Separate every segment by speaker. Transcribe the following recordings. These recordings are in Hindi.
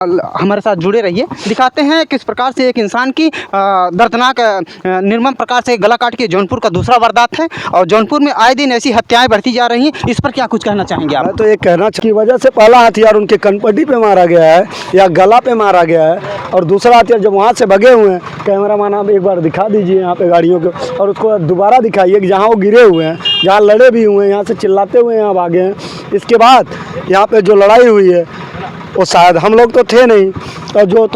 Speaker 1: हमारे साथ जुड़े रहिए। दिखाते हैं किस प्रकार से एक इंसान की दर्दनाक निर्मम प्रकार से गला काट के जौनपुर का दूसरा वारदात है और जौनपुर में आए दिन ऐसी हत्याएं बढ़ती जा रही हैं। इस पर क्या कुछ कहना चाहेंगे आप?
Speaker 2: मैं तो ये कहना की वजह से पहला हथियार उनके कनपट्टी पे मारा गया है या गला पे मारा गया है, और दूसरा हथियार जब वहाँ से भगे हुए हैं, कैमरा मैन आप एक बार दिखा दीजिए यहाँ पे गाड़ियों को, और उसको दोबारा दिखाइए कि जहाँ वो गिरे हुए हैं, जहाँ लड़े भी हुए हैं, यहाँ से चिल्लाते हुए यहाँ भागे हैं। इसके बाद यहाँ पे जो लड़ाई हुई है वो शायद हम लोग तो थे नहीं, और जो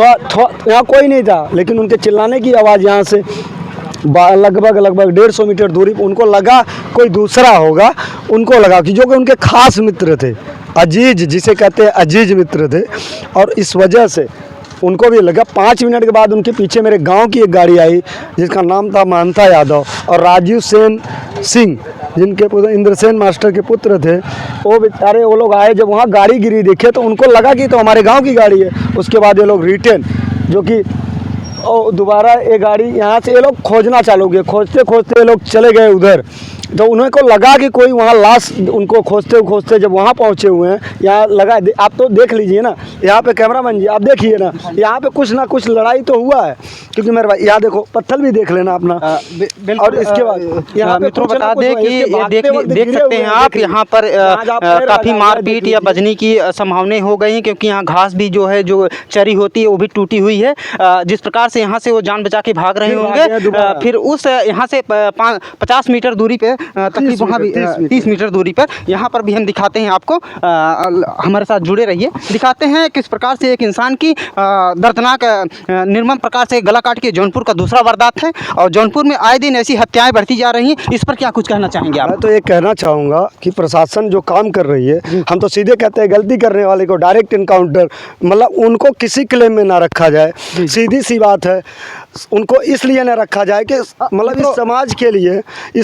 Speaker 2: यहाँ कोई नहीं था, लेकिन उनके चिल्लाने की आवाज़ यहाँ से लगभग 150 मीटर दूरी पर उनको लगा कोई दूसरा होगा, उनको लगा कि जो कि उनके खास मित्र थे, अजीज जिसे कहते हैं अजीज मित्र थे, और इस वजह से उनको भी लगा। 5 मिनट के बाद उनके पीछे मेरे गांव की एक गाड़ी आई जिसका नाम था महंता यादव और राजीव सेन सिंह, जिनके इंद्रसेन मास्टर के पुत्र थे। वो बेचारे वो लोग आए, जब वहाँ गाड़ी गिरी देखे तो उनको लगा कि तो हमारे गांव की गाड़ी है। उसके बाद ये लोग रिटर्न जो कि दोबारा ये गाड़ी यहाँ से ये लोग खोजना चालू किए, खोजते खोजते ये लोग चले गए उधर, तो उन्हें को लगा कि कोई वहाँ लाश, उनको खोजते खोजते जब वहाँ पहुँचे हुए हैं, यहाँ लगा, आप तो देख लीजिए ना, यहाँ पे कैमरामैन जी आप देखिए ना, यहाँ पे कुछ ना कुछ लड़ाई तो हुआ है, क्योंकि मेरे भाई यहाँ देखो पत्थर भी देख लेना अपना। और इसके बाद यहाँ
Speaker 1: मित्रों बता दें कि देख सकते हैं आप यहाँ पर काफ़ी मारपीट या बजने की संभावनाएं हो गई हैं, क्योंकि यहाँ घास भी जो है जो चरी होती है वो भी टूटी हुई है। जिस प्रकार से यहाँ से वो जान बचा के भाग रहे होंगे, फिर उस यहाँ से 50 मीटर दूरी पे तकरीबन वहाँ भी 30 मीटर दूरी पर यहाँ पर भी हम दिखाते हैं आपको। हमारे साथ जुड़े रहिए। दिखाते हैं किस प्रकार से एक इंसान की दर्दनाक निर्मम प्रकार से गला काट के जौनपुर का दूसरा वारदात है और जौनपुर में आए दिन ऐसी हत्याएं बढ़ती जा रही हैं। इस पर क्या कुछ कहना चाहेंगे आप?
Speaker 2: मैं तो ये कहना चाहूँगा कि प्रशासन जो काम कर रही है, हम तो सीधे कहते हैं गलती करने वाले को डायरेक्ट इनकाउंटर, मतलब उनको किसी क्लेम में ना रखा जाए। सीधी सी बात है, उनको इसलिए ना रखा जाए कि मतलब इस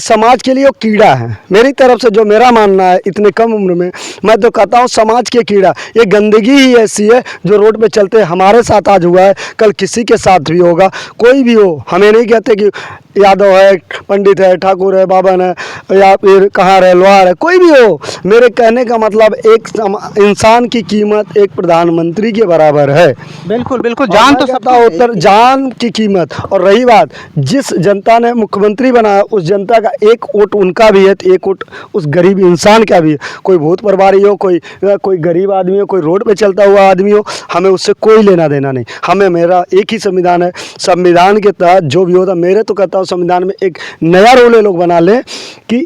Speaker 2: समाज के लिए वो कीड़ा है। मेरी तरफ से जो मेरा मानना है, इतने कम उम्र में मैं तो कहता हूँ समाज के कीड़ा, ये गंदगी ही ऐसी है जो रोड पे चलते हमारे साथ आज हुआ है, कल किसी के साथ भी होगा, कोई भी हो। हमें नहीं कहते कि यादव है, पंडित है, ठाकुर है, बाबन है, या फिर कहाँ है, लोहार है, कोई भी हो। मेरे कहने का मतलब एक इंसान की कीमत एक प्रधानमंत्री के बराबर है।
Speaker 1: बिल्कुल बिल्कुल, जान तो सबका होता है,
Speaker 2: जान की कीमत। और रही बात, जिस जनता ने मुख्यमंत्री बनाया उस जनता का एक वोट उनका भी है, तो एक वोट उस गरीब इंसान का भी है। कोई भूत प्रभारी हो, कोई गरीब आदमी हो, कोई रोड पे चलता हुआ आदमी हो, हमें उससे कोई लेना देना नहीं। हमें मेरा एक ही संविधान है, संविधान के तहत जो भी होता, मेरे तो कहता हूँ संविधान में एक नया रूल ये लोग बना लें कि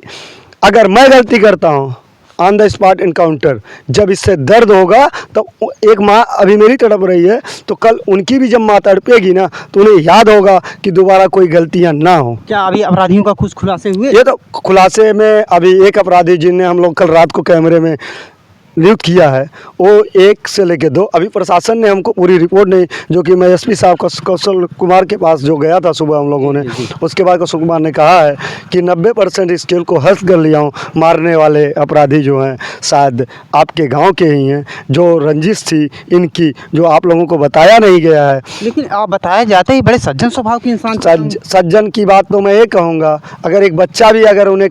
Speaker 2: अगर मैं गलती करता हूँ ऑन द स्पॉट इनकाउंटर, जब इससे दर्द होगा तो एक माँ अभी मेरी तड़प रही है, तो कल उनकी भी जब माँ तड़पेगी ना, तो उन्हें याद होगा कि दोबारा कोई गलतियाँ ना हो।
Speaker 1: क्या अभी अपराधियों का कुछ खुलासे हुए?
Speaker 2: ये तो खुलासे में अभी एक अपराधी जिन्हें हम लोग कल रात को कैमरे में नियुक्त किया है, वो 1 से लेकर 2, अभी प्रशासन ने हमको पूरी रिपोर्ट नहीं, जो कि मैं एसपी साहब कौशल कुमार के पास जो गया था सुबह हम लोगों ने, उसके बाद कौशल कुमार ने कहा है कि 90% स्केल को हस्त कर लिया हूँ। मारने वाले अपराधी जो हैं शायद आपके गांव के ही हैं, जो रंजिश थी इनकी, जो आप लोगों को बताया नहीं गया है।
Speaker 1: लेकिन आप बताया जाते ही बड़े सज्जन स्वभाव के इंसान।
Speaker 2: सज्जन की बात तो मैं ये कहूँगा, अगर एक बच्चा भी अगर उन्हें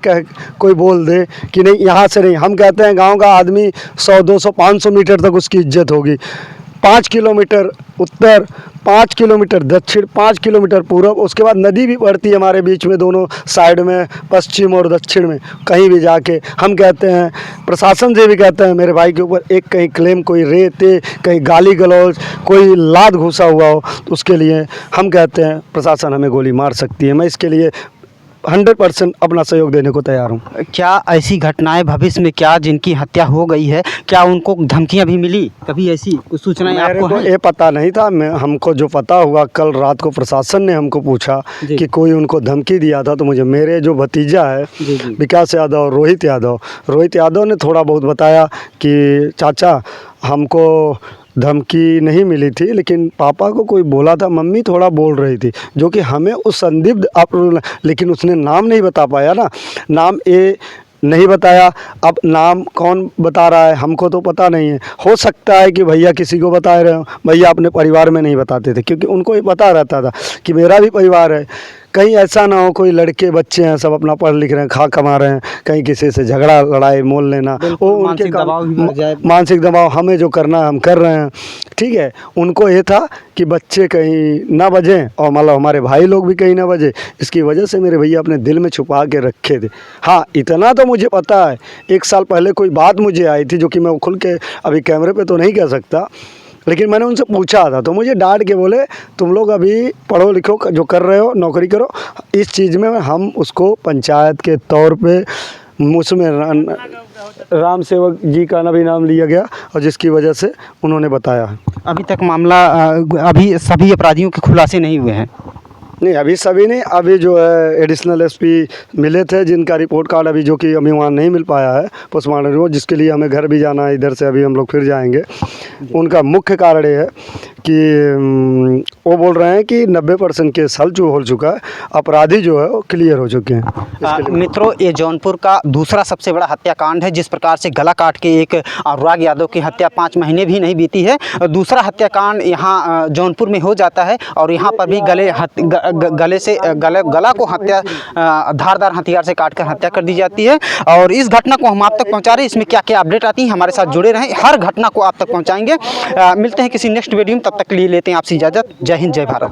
Speaker 2: कोई बोल दे कि नहीं यहाँ से नहीं, हम कहते हैं गाँव का आदमी 100, 200, 500 मीटर तक उसकी इज्जत होगी। 5 किलोमीटर उत्तर, 5 किलोमीटर दक्षिण, 5 किलोमीटर पूर्व, उसके बाद नदी भी पड़ती है हमारे बीच में, दोनों साइड में, पश्चिम और दक्षिण में। कहीं भी जाके हम कहते हैं, प्रशासन से भी कहते हैं, मेरे भाई के ऊपर एक कहीं क्लेम, कोई रेते, कहीं गाली गलौज, कोई लात घुसा हुआ हो, तो उसके लिए हम कहते हैं प्रशासन हमें गोली मार सकती है। मैं इसके लिए 100% अपना सहयोग देने को तैयार हूँ।
Speaker 1: क्या ऐसी घटनाएं भविष्य में, क्या जिनकी हत्या हो गई है, क्या उनको धमकियां भी मिली कभी? ऐसी कुछ सूचनाएं आपको हैं?
Speaker 2: ये पता नहीं था, हमको जो पता हुआ कल रात को प्रशासन ने हमको पूछा कि कोई उनको धमकी दिया था, तो मुझे मेरे जो भतीजा है विकास यादव और रोहित यादव ने थोड़ा बहुत बताया कि चाचा हमको धमकी नहीं मिली थी, लेकिन पापा को कोई बोला था, मम्मी थोड़ा बोल रही थी, जो कि हमें उस संदिग्ध लेकिन उसने नाम नहीं बता पाया ना, नाम ये नहीं बताया। अब नाम कौन बता रहा है हमको तो पता नहीं है। हो सकता है कि भैया किसी को बता रहे हो, भैया अपने परिवार में नहीं बताते थे, क्योंकि उनको ये पता रहता था कि मेरा भी परिवार है, कहीं ऐसा ना हो कोई लड़के बच्चे हैं सब अपना पढ़ लिख रहे हैं, खा कमा रहे हैं, कहीं किसी से झगड़ा लड़ाई मोल लेना, वो उनके
Speaker 1: मानसिक दबाव भी बढ़ जाए।
Speaker 2: मानसिक दबाव, हमें जो करना है हम कर रहे हैं, ठीक है। उनको ये था कि बच्चे कहीं ना बजें और मतलब हमारे भाई लोग भी कहीं ना बजे, इसकी वजह से मेरे भैया अपने दिल में छुपा के रखे थे। हाँ, इतना तो मुझे पता है, 1 साल पहले कोई बात मुझे आई थी जो कि मैं खुल के अभी कैमरे पे तो नहीं कह सकता, लेकिन मैंने उनसे पूछा था तो मुझे डांट के बोले तुम लोग अभी पढ़ो लिखो, जो कर रहे हो नौकरी करो, इस चीज़ में हम उसको पंचायत के तौर पे उसमें राम सेवक जी का भी नाम लिया गया और जिसकी वजह से उन्होंने बताया।
Speaker 1: अभी तक मामला अभी सभी अपराधियों के खुलासे नहीं हुए हैं?
Speaker 2: नहीं, अभी सभी नहीं, अभी जो है एडिशनल एसपी मिले थे जिनका रिपोर्ट कार्ड अभी जो कि अभी वहाँ नहीं मिल पाया है पोस्टमार्टम रिपोर्ट, जिसके लिए हमें घर भी जाना है, इधर से अभी हम लोग फिर जाएंगे। उनका मुख्य कारण ये है कि वो बोल रहे हैं कि 90% केस हल हो चुका है, अपराधी जो है वो क्लियर हो चुके हैं।
Speaker 1: मित्रों, ये जौनपुर का दूसरा सबसे बड़ा हत्याकांड है। जिस प्रकार से गला काट के एक अनुराग यादव की हत्या 5 महीने भी नहीं बीती है, दूसरा हत्याकांड यहाँ जौनपुर में हो जाता है और यहाँ पर भी गला को हत्या धारदार हथियार से काटकर हत्या कर दी जाती है। और इस घटना को हम आप तक पहुँचा रहे हैं, इसमें क्या क्या अपडेट आती है हमारे साथ जुड़े रहें, हर घटना को आप तक पहुँचाएंगे। मिलते हैं किसी नेक्स्ट वीडियो में, तब तक के लिए लेते हैं आपसे इजाज़त। जय हिंद, जय भारत।